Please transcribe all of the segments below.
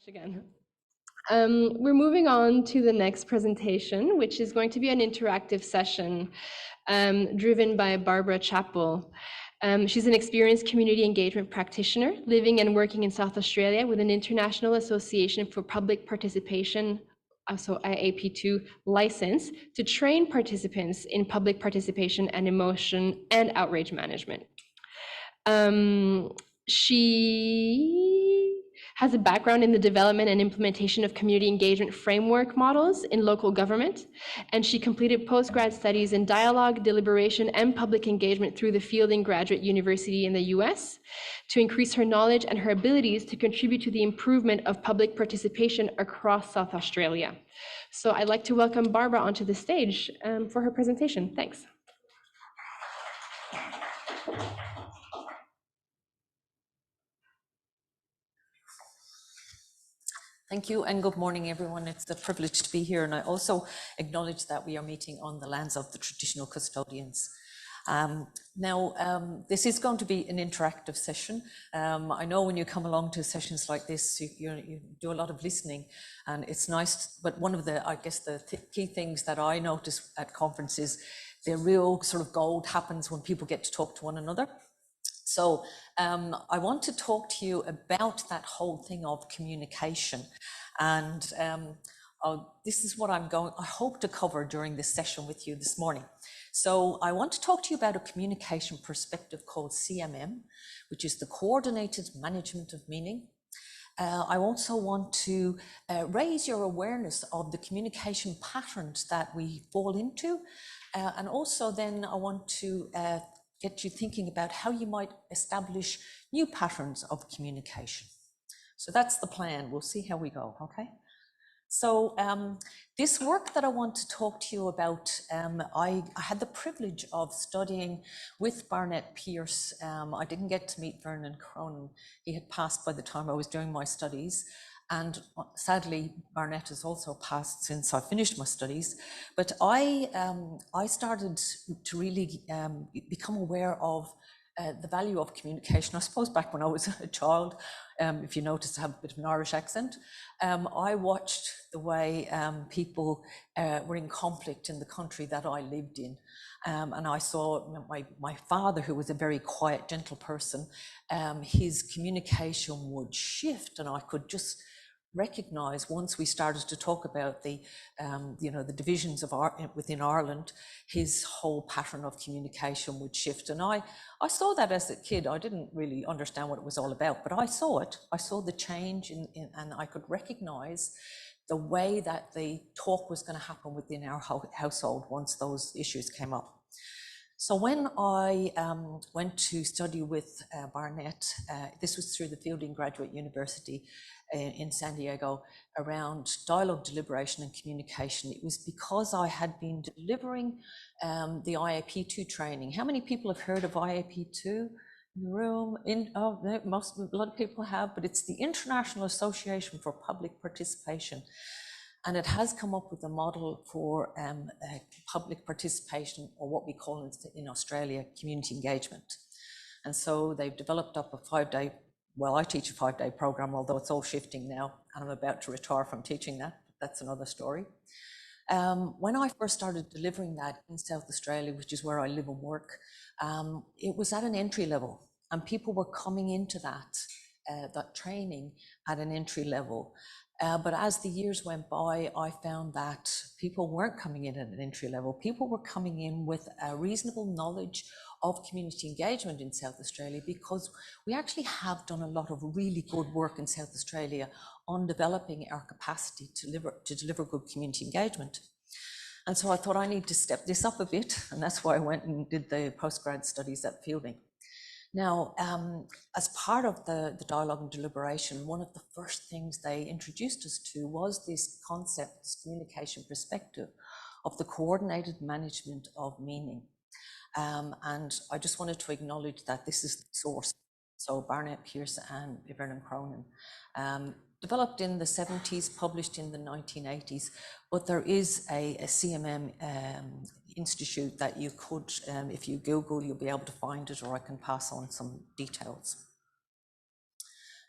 Again. We're moving on to the next presentation, which is going to be an interactive session driven by Barbara Chappell. She's an experienced community engagement practitioner living and working in South Australia with an International Association for Public Participation, also IAP2 license, to train participants in public participation and emotion and outrage management. She has a background in the development and implementation of community engagement framework models in local government, and she completed postgrad studies in dialogue, deliberation, and public engagement through the Fielding Graduate University in the US to increase her knowledge and her abilities to contribute to the improvement of public participation across South Australia. So I'd like to welcome Barbara onto the stage for her presentation. Thanks. Thank you and good morning, everyone. It's a privilege to be here, and I also acknowledge that we are meeting on the lands of the traditional custodians. This is going to be an interactive session. I know when you come along to sessions like this, you do a lot of listening, and it's nice. But one of the, key things that I notice at conferences, the real sort of gold happens when people get to talk to one another. So I want to talk to you about that whole thing of communication, and this is what I hope to cover during this session with you this morning. So I want to talk to you about a communication perspective called CMM, which is the Coordinated Management of Meaning. I also want to raise your awareness of the communication patterns that we fall into, and also then I want to get you thinking about how you might establish new patterns of communication. So that's the plan. We'll see how we go, okay? So this work that I want to talk to you about, I had the privilege of studying with Barnett Pearce. I didn't get to meet Vernon Cronin. He had passed by the time I was doing my studies. And sadly, Barnett has also passed since I finished my studies. But I started to really become aware of the value of communication. I suppose back when I was a child, if you notice, I have a bit of an Irish accent. I watched the way people were in conflict in the country that I lived in. And I saw my father, who was a very quiet, gentle person, his communication would shift, and I could just recognize once we started to talk about the the divisions within Ireland, his whole pattern of communication would shift. And I saw that as a kid. I didn't really understand what it was all about, but I saw it. I saw the change and I could recognize the way that the talk was going to happen within our household once those issues came up. So when I went to study with Barnett, this was through the Fielding Graduate University in San Diego, around dialogue, deliberation and communication. It was because I had been delivering the IAP2 training. How many people have heard of IAP2 in the room? A lot of people have, but it's the International Association for Public Participation. And it has come up with a model for public participation, or what we call in Australia, community engagement. And so they've developed up a 5-day, well, I teach a 5-day program, although it's all shifting now, and I'm about to retire from teaching that. That's another story. When I first started delivering that in South Australia, which is where I live and work, it was at an entry level, and people were coming into that training at an entry level. But as the years went by, I found that people weren't coming in at an entry level. People were coming in with a reasonable knowledge of community engagement in South Australia, because we actually have done a lot of really good work in South Australia on developing our capacity to deliver good community engagement. And so I thought I need to step this up a bit, and that's why I went and did the postgrad studies at Fielding. Now, as part of the dialogue and deliberation, one of the first things they introduced us to was this concept, this communication perspective of the coordinated management of meaning. And I just wanted to acknowledge that this is the source. So Barnett Pearce and Vernon Cronin, developed in the 70s, published in the 1980s, but there is a CMM institute that you could, if you Google, you'll be able to find it, or I can pass on some details.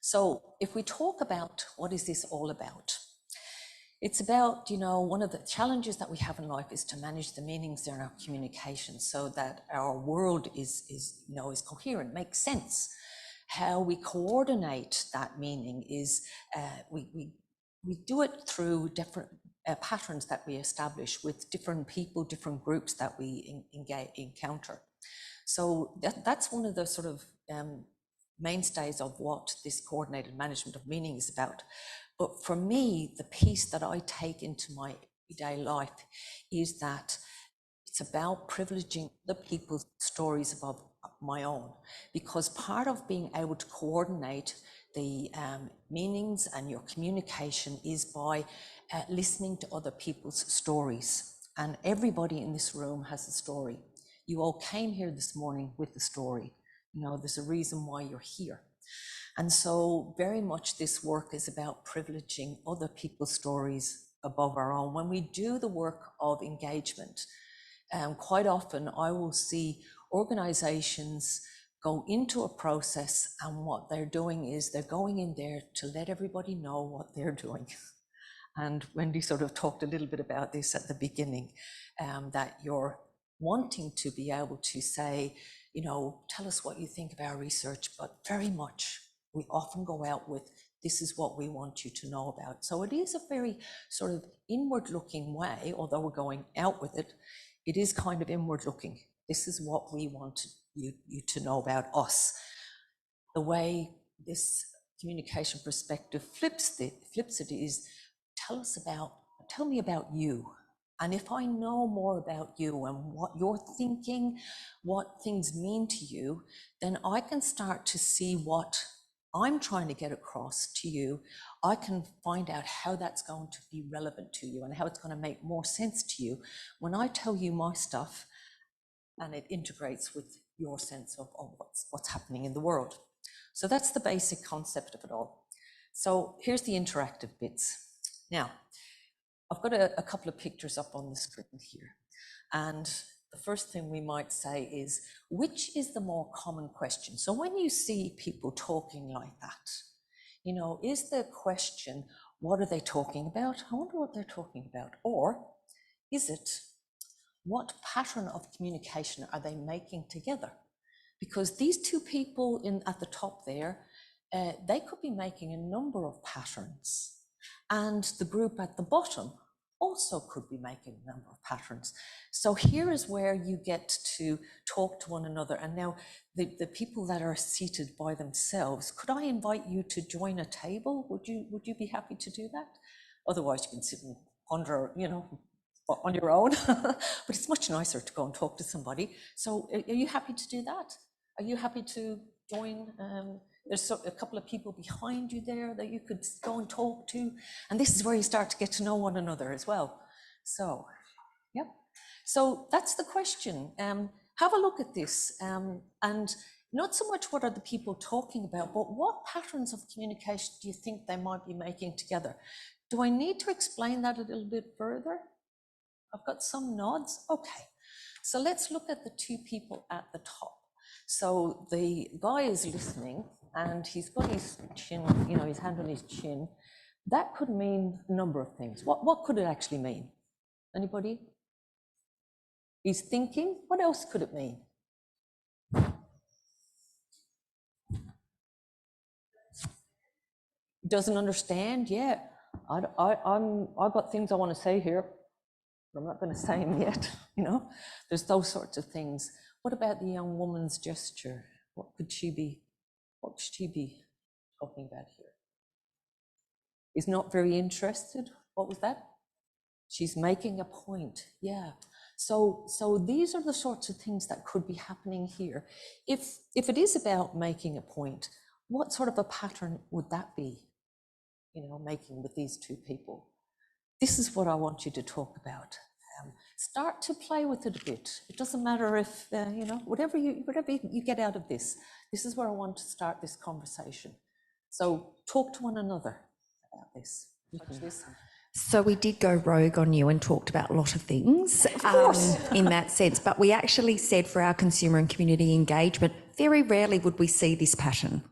So if we talk about what is this all about, it's about, you know, one of the challenges that we have in life is to manage the meanings in our communication so that our world is coherent, makes sense. How we coordinate that meaning is we do it through different patterns that we establish with different people, different groups that we encounter. So that's one of the sort of mainstays of what this coordinated management of meaning is about. But for me, the piece that I take into my everyday life is that it's about privileging the people's stories above my own, because part of being able to coordinate the meanings and your communication is by listening to other people's stories. And everybody in this room has a story. You all came here this morning with a story. You know, there's a reason why you're here. And so very much this work is about privileging other people's stories above our own. When we do the work of engagement, quite often I will see organizations go into a process, and what they're doing is they're going in there to let everybody know what they're doing. And Wendy sort of talked a little bit about this at the beginning, that you're wanting to be able to say, you know, tell us what you think of our research, but very much we often go out with, this is what we want you to know about. So it is a very sort of inward looking way, although we're going out with it, it is kind of inward looking. This is what we want you to know about us. The way this communication perspective flips it is, tell me about you. And if I know more about you and what you're thinking, what things mean to you, then I can start to see what I'm trying to get across to you. I can find out how that's going to be relevant to you and how it's going to make more sense to you when I tell you my stuff and it integrates with your sense of what's happening in the world. So that's the basic concept of it all. So here's the interactive bits. Now, I've got a couple of pictures up on the screen here. And the first thing we might say is, which is the more common question? So when you see people talking like that, you know, is the question, what are they talking about? I wonder what they're talking about. Or is it, what pattern of communication are they making together? Because these two people at the top there, they could be making a number of patterns. And the group at the bottom also could be making a number of patterns. So here is where you get to talk to one another. And now the people that are seated by themselves, could I invite you to join a table? Would you be happy to do that? Otherwise you can sit and ponder, you know, on your own, but it's much nicer to go and talk to somebody. So are you happy to do that? Are you happy to join? There's a couple of people behind you there that you could go and talk to. And this is where you start to get to know one another as well. So, yep. So that's the question. Have a look at this. And not so much what are the people talking about, but what patterns of communication do you think they might be making together? Do I need to explain that a little bit further? I've got some nods. Okay. So let's look at the two people at the top. So the guy is listening and he's got his chin, you know, his hand on his chin. That could mean a number of things. What could it actually mean? Anybody? He's thinking. What else could it mean? Doesn't understand? Yeah. I've got things I want to say here, but I'm not going to say them yet. You know, there's those sorts of things. What about the young woman's gesture? What should she be talking about here? Is not very interested. What was that? She's making a point. Yeah. So these are the sorts of things that could be happening here. If it is about making a point, what sort of a pattern would that be? You know, making with these two people. This is what I want you to talk about. Start to play with it a bit. It doesn't matter if, you know, whatever you get out of this. This is where I want to start this conversation. So talk to one another about this. So we did go rogue on you and talked about a lot of things of course. In that sense, but we actually said for our consumer and community engagement, very rarely would we see this pattern.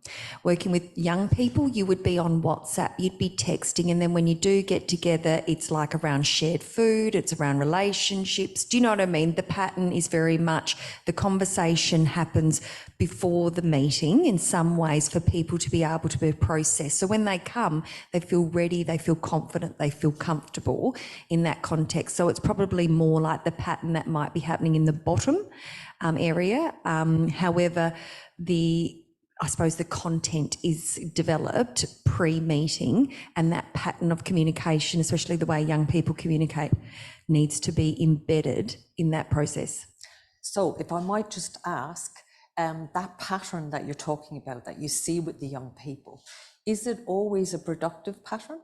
Working with young people, you would be on WhatsApp, you'd be texting, and then when you do get together, it's like around shared food, it's around relationships. Do you know what I mean? The pattern is very much the conversation happens before the meeting in some ways for people to be able to be processed. So when they come, they feel ready, they feel confident, they feel comfortable in that context. So it's probably more like the pattern that might be happening in the bottom area. However, I suppose the content is developed pre-meeting, and that pattern of communication, especially the way young people communicate, needs to be embedded in that process. So if I might just ask, that pattern that you're talking about, that you see with the young people, is it always a productive pattern?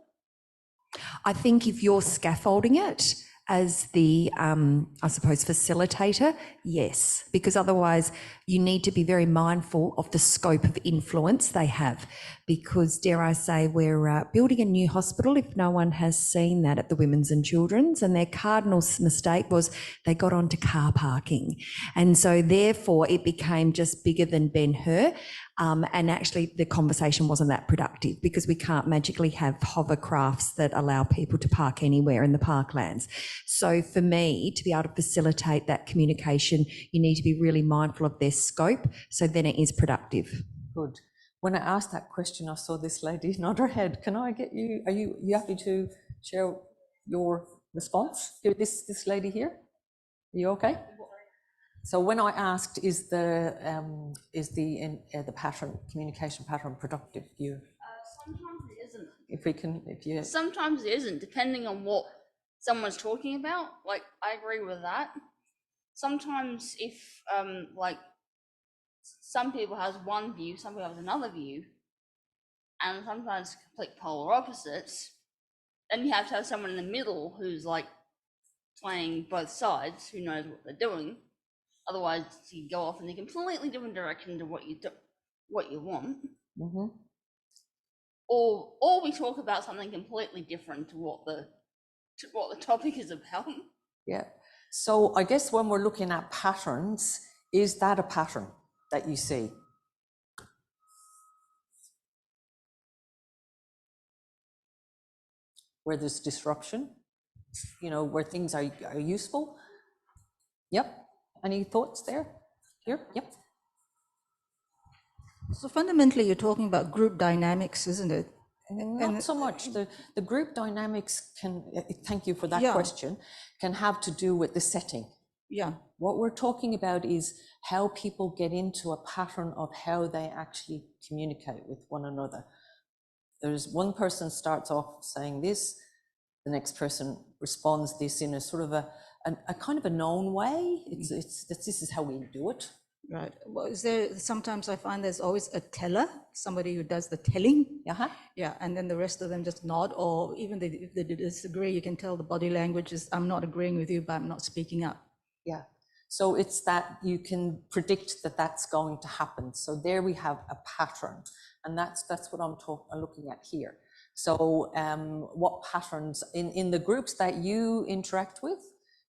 I think if you're scaffolding it as the, I suppose, facilitator, yes, because otherwise you need to be very mindful of the scope of influence they have. Because, dare I say, we're building a new hospital, if no one has seen that, at the Women's and Children's, and their cardinal mistake was they got onto car parking. And so therefore it became just bigger than Ben-Hur. And actually the conversation wasn't that productive because we can't magically have hovercrafts that allow people to park anywhere in the parklands. So for me, to be able to facilitate that communication, you need to be really mindful of their scope, so then it is productive. Good. When I asked that question, I saw this lady nod her head. Can I get you, are you happy to share your response? This lady here, are you okay? So when I asked, is the pattern, communication pattern productive? Sometimes it isn't. If you. Sometimes it isn't, depending on what someone's talking about. Like, I agree with that. Sometimes if like some people has one view, some people have another view, and sometimes complete polar opposites, then you have to have someone in the middle who's like playing both sides, who knows what they're doing. Otherwise, you go off in a completely different direction to what you want. Mm-hmm. Or we talk about something completely different to what the topic is about. Yeah. So I guess when we're looking at patterns, is that a pattern that you see? Where there's disruption, you know, where things are useful? Yep. Any thoughts there? Here? Yep. So fundamentally, you're talking about group dynamics, isn't it? Not so much. The group dynamics can, thank you for that Yeah. question, can have to do with the setting. Yeah. What we're talking about is how people get into a pattern of how they actually communicate with one another. There's one person starts off saying this, the next person responds this in a sort of a kind of a known way. This is how we do it. Right. Well, is there, sometimes I find there's always a teller, somebody who does the telling. Uh-huh. Yeah. And then the rest of them just nod, or even if they disagree, you can tell the body language is, I'm not agreeing with you, but I'm not speaking up. Yeah. So it's that you can predict that that's going to happen. So there we have a pattern, and that's what I'm looking at here. So what patterns in the groups that you interact with,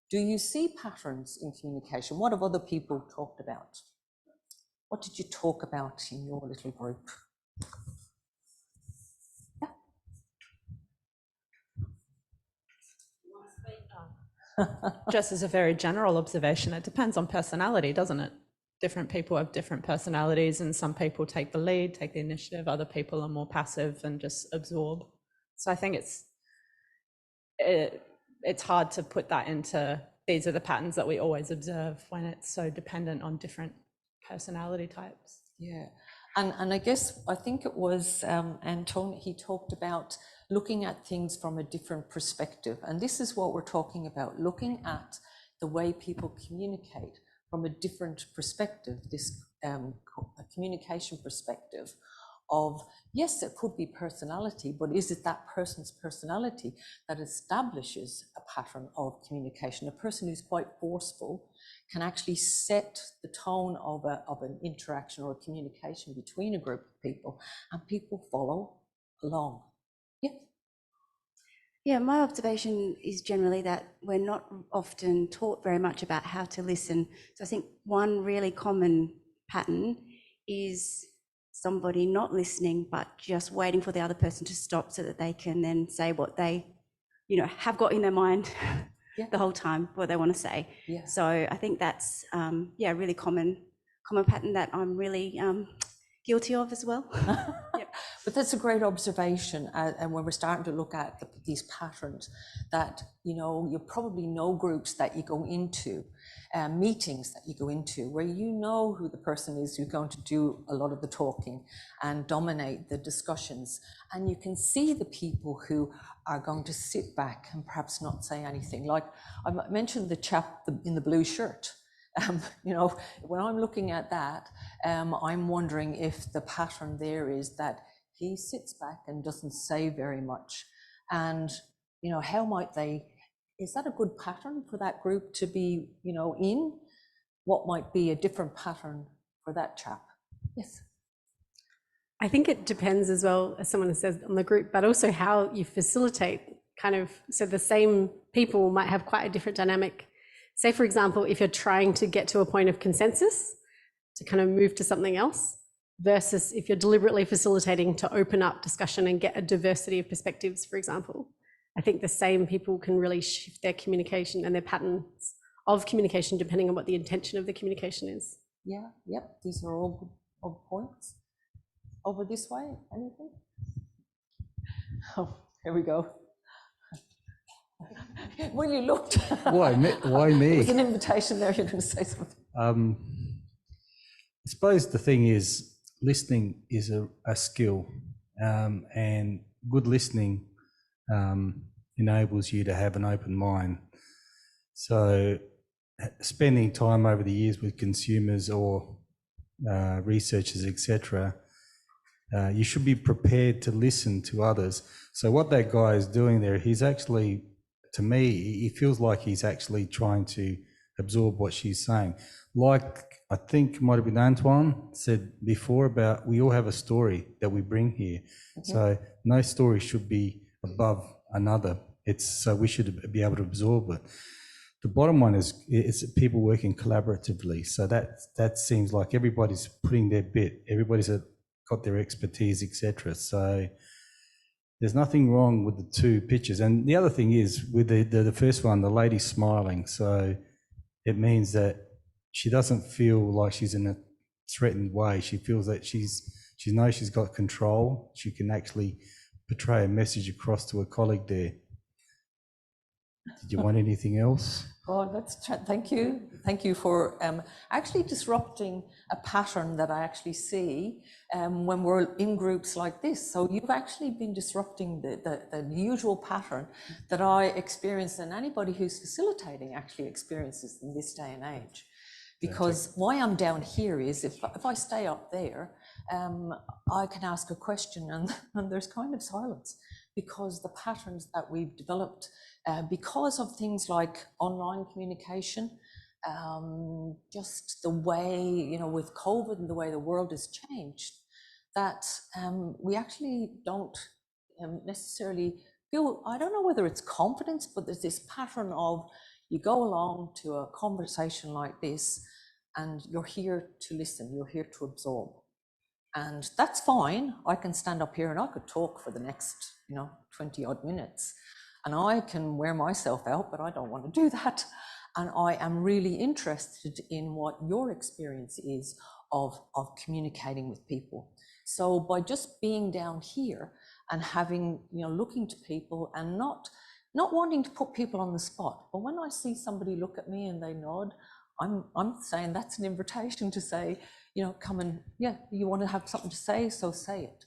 do you see patterns in communication? What have other people talked about? What did you talk about in your little group? Just as a very general observation, it depends on personality, doesn't it? Different people have different personalities, and some people take the lead, take the initiative. Other people are more passive and just absorb. So I think it's hard to put that into, these are the patterns that we always observe, when it's so dependent on different personality types. Yeah, and I think it was Anton, he talked about looking at things from a different perspective. And this is what we're talking about, looking at the way people communicate from a different perspective, this communication perspective of, yes, it could be personality, but is it that person's personality that establishes a pattern of communication? A person who's quite forceful can actually set the tone of an interaction or a communication between a group of people, and people follow along. Yeah. Yeah, my observation is generally that we're not often taught very much about how to listen. So I think one really common pattern is somebody not listening, but just waiting for the other person to stop so that they can then say what they, have got in their mind the whole time, what they want to say. Yeah. So I think that's, a really common pattern that I'm really guilty of as well. Yep. But that's a great observation, and when we're starting to look at these patterns, that you probably know groups that you go into, meetings that you go into, where you know who the person is who's going to do a lot of the talking and dominate the discussions, and you can see the people who are going to sit back and perhaps not say anything. Like I mentioned the chap in the blue shirt. When I'm looking at that, I'm wondering if the pattern there is that he sits back and doesn't say very much. And, how might is that a good pattern for that group to be, in? What might be a different pattern for that chap? Yes. I think it depends as well, as someone has said, on the group, but also how you facilitate so the same people might have quite a different dynamic. Say, for example, if you're trying to get to a point of consensus to kind of move to something else, versus if you're deliberately facilitating to open up discussion and get a diversity of perspectives, for example. I think the same people can really shift their communication and their patterns of communication depending on what the intention of the communication is. Yeah, yep, these are all good points. Over this way, anything? Oh, here we go. When you looked, Why me? There's an invitation there. You're going to say something. I suppose the thing is, listening is a skill, and good listening enables you to have an open mind. So, spending time over the years with consumers or researchers, etc., you should be prepared to listen to others. So, what that guy is doing there, he's actually, to me, he feels like he's actually trying to absorb what she's saying. Like, I think it might have been Antoine said before about we all have a story that we bring here. Mm-hmm. So no story should be above another. So we should be able to absorb it. The bottom one is people working collaboratively. So that seems like everybody's putting their bit. Everybody's got their expertise, etc. So there's nothing wrong with the two pictures. And the other thing is with the first one, the lady's smiling. So it means that she doesn't feel like she's in a threatened way. She feels that she knows she's got control. She can actually portray a message across to a colleague there. Did you want anything else? Oh, thank you. Thank you for actually disrupting a pattern that I actually see when we're in groups like this. So you've actually been disrupting the usual pattern that I experience, and anybody who's facilitating actually experiences in this day and age. Because why I'm down here is if I stay up there, I can ask a question and there's kind of silence, because the patterns that we've developed because of things like online communication, just the way, with COVID and the way the world has changed, that we actually don't necessarily feel, I don't know whether it's confidence, but there's this pattern of you go along to a conversation like this and you're here to listen, you're here to absorb. And that's fine. I can stand up here and I could talk for the next, 20 odd minutes. And I can wear myself out, but I don't want to do that. And I am really interested in what your experience is of communicating with people. So by just being down here and having, looking to people and not wanting to put people on the spot, but when I see somebody look at me and they nod, I'm saying that's an invitation to say, come and, you want to have something to say, so say it.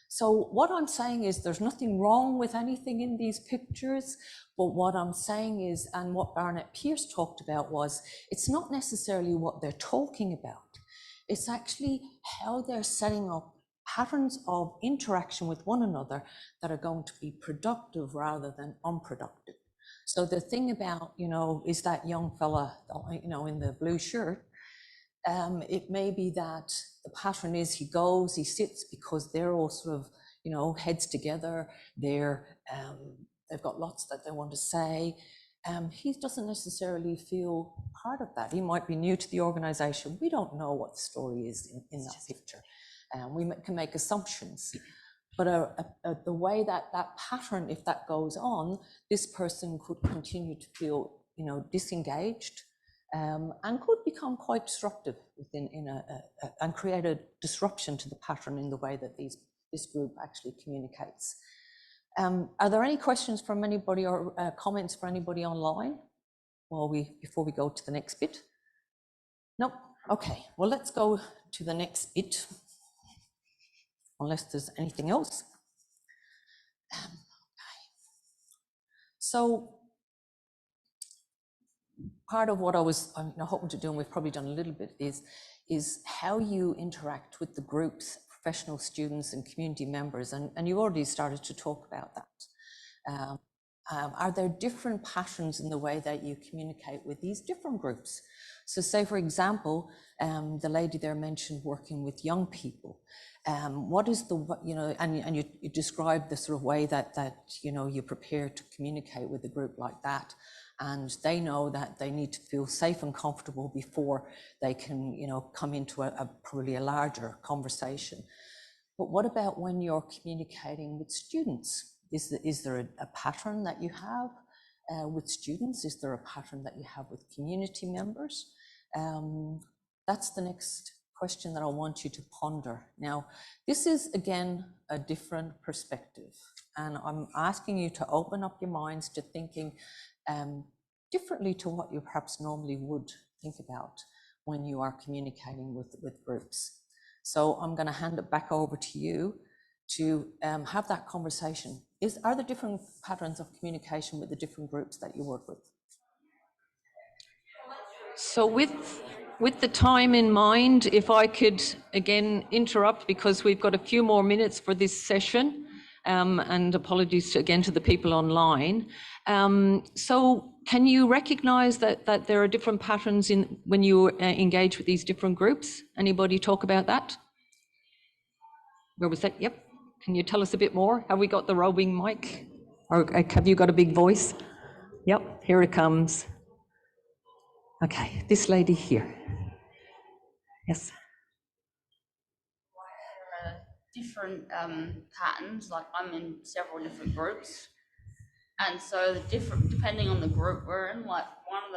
So what I'm saying is there's nothing wrong with anything in these pictures, but what I'm saying is, and what Barnett Pierce talked about was, it's not necessarily what they're talking about. It's actually how they're setting up patterns of interaction with one another that are going to be productive rather than unproductive. So the thing about, is that young fella, in the blue shirt, it may be that the pattern is he goes, he sits because they're all sort of, heads together. They've got lots that they want to say. he doesn't necessarily feel part of that. He might be new to the organisation. We don't know what the story is in that picture. We can make assumptions. But the way that pattern, if that goes on, this person could continue to feel, disengaged, and could become quite disruptive and create a disruption to the pattern in the way that this group actually communicates. Are there any questions from anybody or comments for anybody online before we go to the next bit? Nope. Okay, well, let's go to the next bit, unless there's anything else. Okay. So part of what I was hoping to do, and we've probably done a little bit, is how you interact with the groups, professional students and community members, and you already started to talk about that. Are there different patterns in the way that you communicate with these different groups? So say, for example, the lady there mentioned working with young people. What is and you described the sort of way that you prepare to communicate with a group like that, and they know that they need to feel safe and comfortable before they can, come into probably a larger conversation. But what about when you're communicating with students? Is there a pattern that you have with students? Is there a pattern that you have with community members? That's the next question that I want you to ponder. Now, this is, again, a different perspective, and I'm asking you to open up your minds to thinking differently to what you perhaps normally would think about when you are communicating with groups. So I'm going to hand it back over to you to have that conversation. Are there different patterns of communication with the different groups that you work with? So with the time in mind, if I could again interrupt, because we've got a few more minutes for this session, and apologies again to the people online. So can you recognize that there are different patterns when you engage with these different groups? Anybody talk about that? Where was that? Yep. Can you tell us a bit more? Have we got the roving mic? Or have you got a big voice? Yep, here it comes. Okay, this lady here. Yes. Different patterns, like I'm in several different groups, and so depending on the group we're in, like one of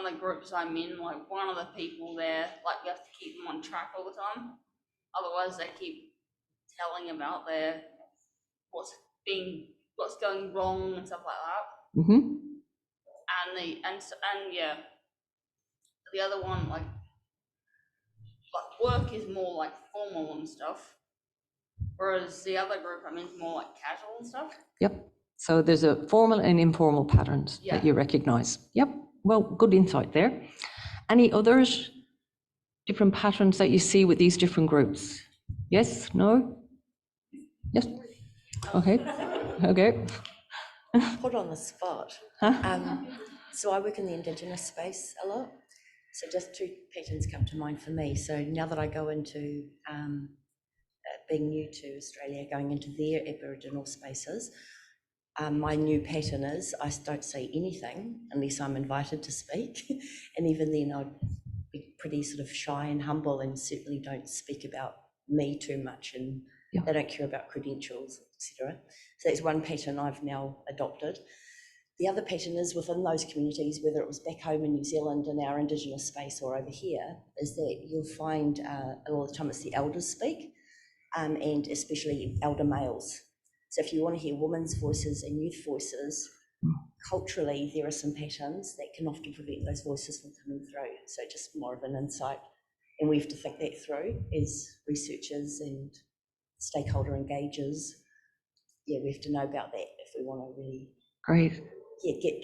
the groups I'm in, like one of the people there, like you have to keep them on track all the time, otherwise they keep telling about what's going wrong and stuff like that. Mm-hmm. And yeah, the other one, like work is more like formal and stuff, whereas the other group I'm in is more like casual and stuff. Yep. So there's a formal and informal patterns that you recognize. Yep. Well, good insight there. Any others? Different patterns that you see with these different groups? Yes? No? Yes? Okay. Okay. Put on the spot. Huh? So I work in the Indigenous space a lot. So just two patterns come to mind for me. So now that I go into being new to Australia, going into their Aboriginal spaces, my new pattern is I don't say anything unless I'm invited to speak. And even then I'd be pretty sort of shy and humble, and certainly don't speak about me too much, and they don't care about credentials, etc. So that's one pattern I've now adopted. The other pattern is within those communities, whether it was back home in New Zealand in our Indigenous space or over here, is that you'll find a lot of the time it's the elders speak, and especially elder males. So if you want to hear women's voices and youth voices, culturally there are some patterns that can often prevent those voices from coming through. So just more of an insight. And we have to think that through as researchers and stakeholder engagers. Yeah, we have to know about that if we want to really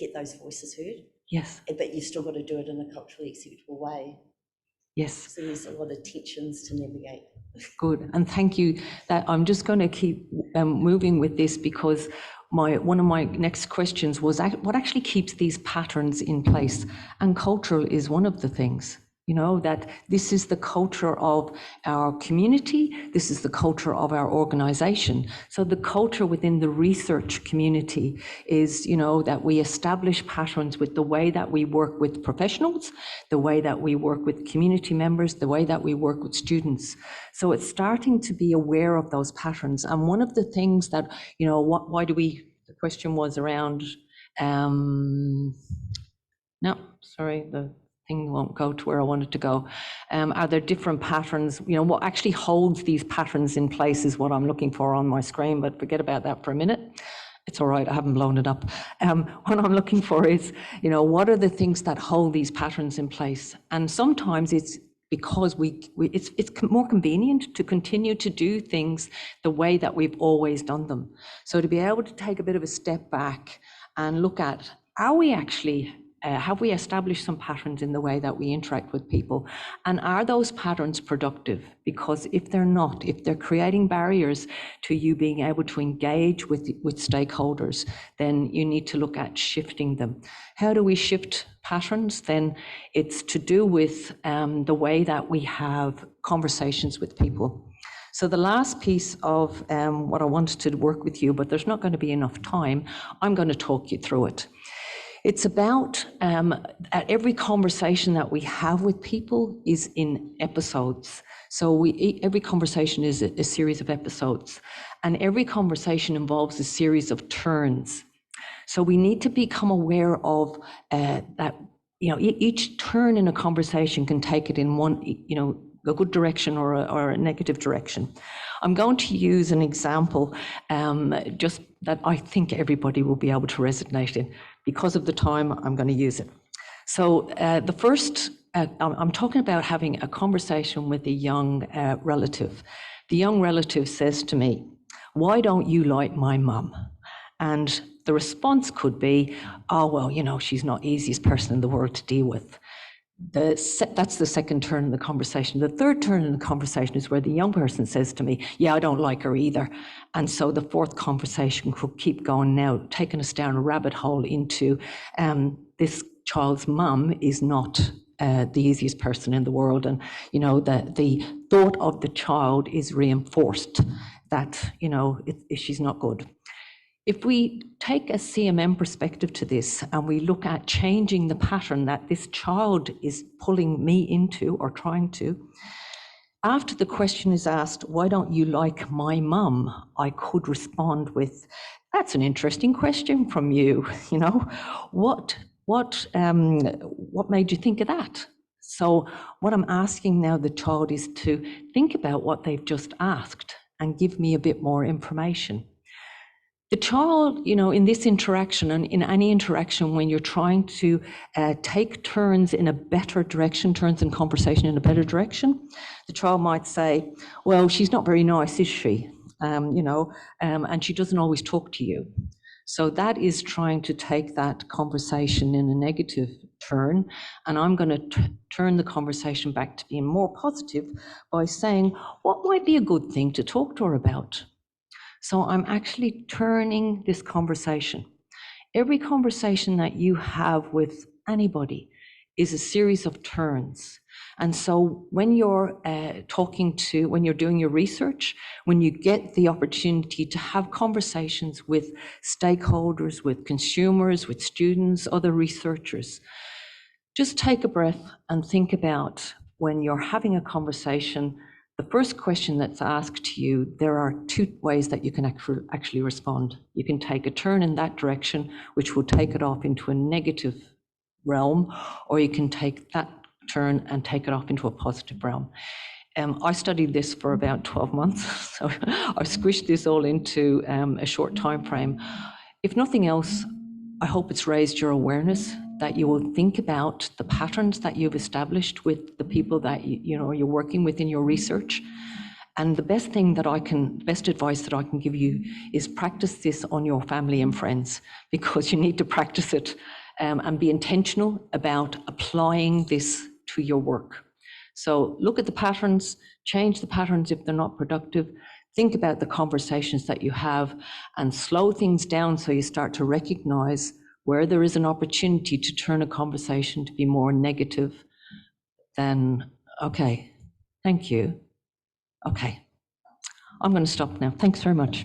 get those voices heard. Yes. But you've still got to do it in a culturally acceptable way. Yes. So there's a lot of tensions to navigate. Good, and thank you. That I'm just going to keep moving with this, because one of my next questions was what actually keeps these patterns in place, and cultural is one of the things. You know, that this is the culture of our community, this is the culture of our organization. So the culture within the research community is, you know, that we establish patterns with the way that we work with professionals, the way that we work with community members, the way that we work with students. So it's starting to be aware of those patterns. And one of the things that, you know, the question was around, no, sorry, the thing won't go to where I wanted to go. Are there different patterns? You know, what actually holds these patterns in place is what I'm looking for on my screen, but forget about that for a minute. It's all right, I haven't blown it up. What I'm looking for is, you know, what are the things that hold these patterns in place? And sometimes it's because it's more convenient to continue to do things the way that we've always done them. So to be able to take a bit of a step back and look at, are we actually have we established some patterns in the way that we interact with people? And are those patterns productive? Because if they're not, if they're creating barriers to you being able to engage with stakeholders, then you need to look at shifting them. How do we shift patterns? Then it's to do with the way that we have conversations with people. So the last piece of what I wanted to work with you, but there's not going to be enough time, I'm going to talk you through it. It's about at every conversation that we have with people is in episodes. So every conversation is a series of episodes, and every conversation involves a series of turns. So we need to become aware of that. You know, each turn in a conversation can take it in one, you know, a good direction or a negative direction. I'm going to use an example just that I think everybody will be able to resonate in. Because of the time, I'm going to use it. So the first, I'm talking about having a conversation with a young relative. The young relative says to me, "Why don't you like my mum?" And the response could be, "Oh, well, you know, she's not the easiest person in the world to deal with." That's the second turn in the conversation. The third turn in the conversation is where the young person says to me, "Yeah, I don't like her either." And so the fourth conversation could keep going now, taking us down a rabbit hole into this child's mum is not the easiest person in the world. And, you know, the thought of the child is reinforced that, you know, she's not good. If we take a CMM perspective to this and we look at changing the pattern that this child is pulling me into or trying to, after the question is asked, "Why don't you like my mum?" I could respond with, "That's an interesting question from you. You know, what made you think of that?" So what I'm asking now the child is to think about what they've just asked and give me a bit more information. The child, you know, in this interaction and in any interaction, when you're trying to take turns in a better direction, turns in conversation in a better direction, the child might say, "Well, she's not very nice, is she? You know, and she doesn't always talk to you." So that is trying to take that conversation in a negative turn, and I'm going to turn the conversation back to being more positive by saying, "What might be a good thing to talk to her about?" So I'm actually turning this conversation. Every conversation that you have with anybody is a series of turns. And so when you're when you're doing your research, when you get the opportunity to have conversations with stakeholders, with consumers, with students, other researchers, just take a breath and think about when you're having a conversation, the first question that's asked to you, there are two ways that you can actually respond. You can take a turn in that direction, which will take it off into a negative realm, or you can take that turn and take it off into a positive realm. I studied this for about 12 months, so I've squished this all into a short time frame. If nothing else, I hope it's raised your awareness that you will think about the patterns that you've established with the people that you're working with in your research. And the best advice that I can give you is practice this on your family and friends, because you need to practice it and be intentional about applying this to your work. So look at the patterns, change the patterns if they're not productive, think about the conversations that you have, and slow things down so you start to recognize where there is an opportunity to turn a conversation to be more negative, then okay, thank you. Okay, I'm going to stop now. Thanks very much.